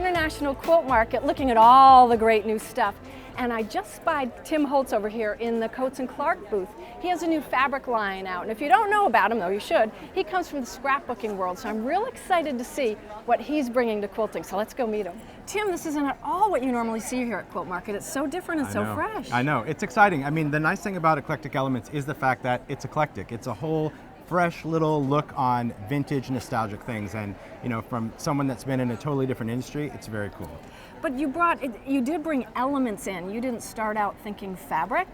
International Quilt Market looking at all the great new stuff. And I just spied Tim Holtz over here in the Coats & Clark booth. He has a new fabric line out, and if you don't know about him, though you should, he comes from the scrapbooking world, so I'm real excited to see what he's bringing to quilting, so let's go meet him. Tim, this isn't at all what you normally see here at Quilt Market. It's so different and so fresh. I know, it's exciting. I mean, the nice thing about Eclectic Elements is the fact that it's eclectic. It's a whole fresh little look on vintage nostalgic things, and from someone that's been in a totally different industry, it's very cool. But you did bring elements in. You didn't start out thinking fabric.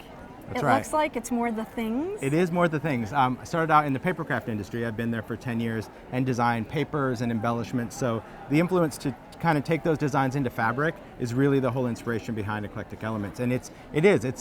That's right. It looks like it's more the things. It is more the things. I started out in the papercraft industry. I've been there for 10 years and designed papers and embellishments. So the influence to kind of take those designs into fabric is really the whole inspiration behind Eclectic Elements. And it's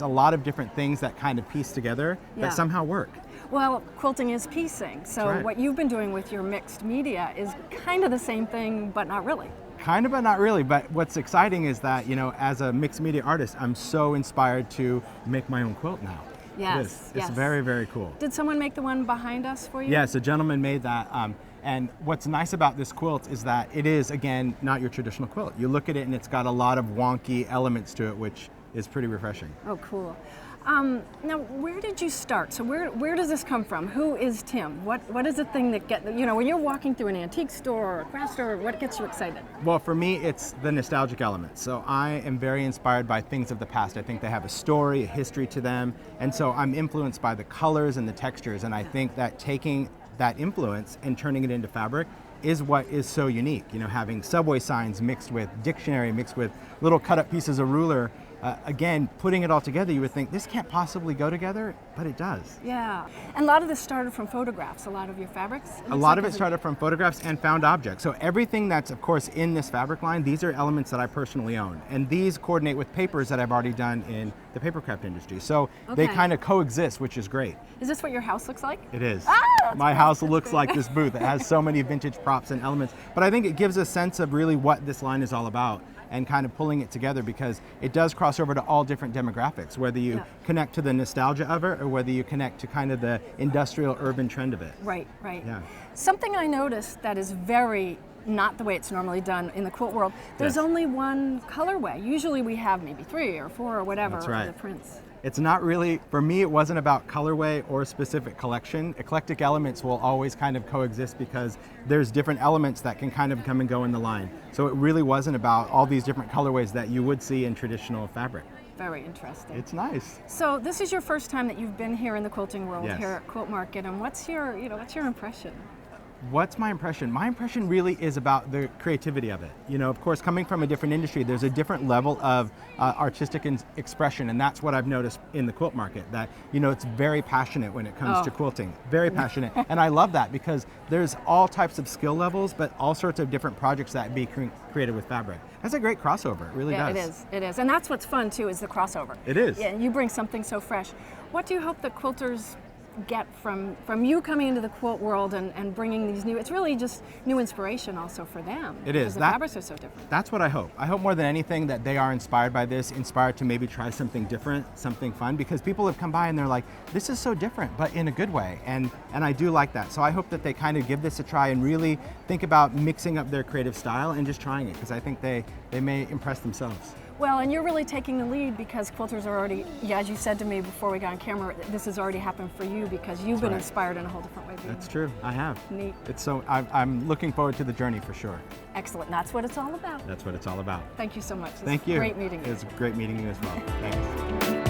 a lot of different things that kind of piece together that somehow work. Well, quilting is piecing. So what you've been doing with your mixed media is kind of the same thing, but not really. Kind of, but not really. But what's exciting is that, as a mixed media artist, I'm so inspired to make my own quilt now. Yes, It's very, very cool. Did someone make the one behind us for you? Yes, a gentleman made that. And what's nice about this quilt is that it is, again, not your traditional quilt. You look at it and it's got a lot of wonky elements to it, which is pretty refreshing. Oh, cool. Now, where did you start? So where does this come from? Who is Tim? What is the thing that when you're walking through an antique store or a craft store, what gets you excited? Well, for me, it's the nostalgic element. So I am very inspired by things of the past. I think they have a story, a history to them. And so I'm influenced by the colors and the textures. And I think that taking that influence and turning it into fabric is what is so unique. Having subway signs mixed with dictionary, mixed with little cut up pieces of ruler. Again, putting it all together, you would think this can't possibly go together, but it does. Yeah, and a lot of this started from photographs, a lot of your fabrics? A lot of it started from photographs and found objects. So everything that's, of course, in this fabric line, these are elements that I personally own. And these coordinate with papers that I've already done in the papercraft industry. So they kind of coexist, which is great. Is this what your house looks like? It is. My house looks like this booth. It has so many vintage props and elements. But I think it gives a sense of really what this line is all about, and kind of pulling it together, because it does cross over to all different demographics, whether you connect to the nostalgia of it or whether you connect to kind of the industrial urban trend of it. Right. Yeah. Something I noticed that is very not the way it's normally done in the quilt world, there's only one colorway. Usually we have maybe 3 or 4 or whatever of the prints. It's not really, for me, it wasn't about colorway or a specific collection. Eclectic Elements will always kind of coexist because there's different elements that can kind of come and go in the line. So it really wasn't about all these different colorways that you would see in traditional fabric. Very interesting. It's nice. So this is your first time that you've been here in the quilting world, Yes. here at Quilt Market, and what's your impression? What's my impression? My impression really is about the creativity of it. Of course, coming from a different industry, there's a different level of artistic expression, and that's what I've noticed in the quilt market, that, it's very passionate when it comes to quilting. Very passionate. And I love that because there's all types of skill levels, but all sorts of different projects that be created with fabric. That's a great crossover. It really does. It is. And that's what's fun, too, is the crossover. It is. Yeah, you bring something so fresh. What do you hope the quilters get from you coming into the quilt world and bringing these it's really just new inspiration also for them? It is. The fabrics are so different. That's what I hope. I hope more than anything that they are inspired by this, inspired to maybe try something different, something fun, because people have come by and they're like, this is so different, but in a good way. And I do like that. So I hope that they kind of give this a try and really think about mixing up their creative style and just trying it, because I think they may impress themselves. Well, and you're really taking the lead because quilters are already, as you said to me before we got on camera, this has already happened for you because you've been inspired in a whole different way. That's true, I have. Neat. I'm looking forward to the journey for sure. Excellent, that's what it's all about. That's what it's all about. Thank you so much. Thank you. Great meeting you. It was great meeting you as well. Thanks.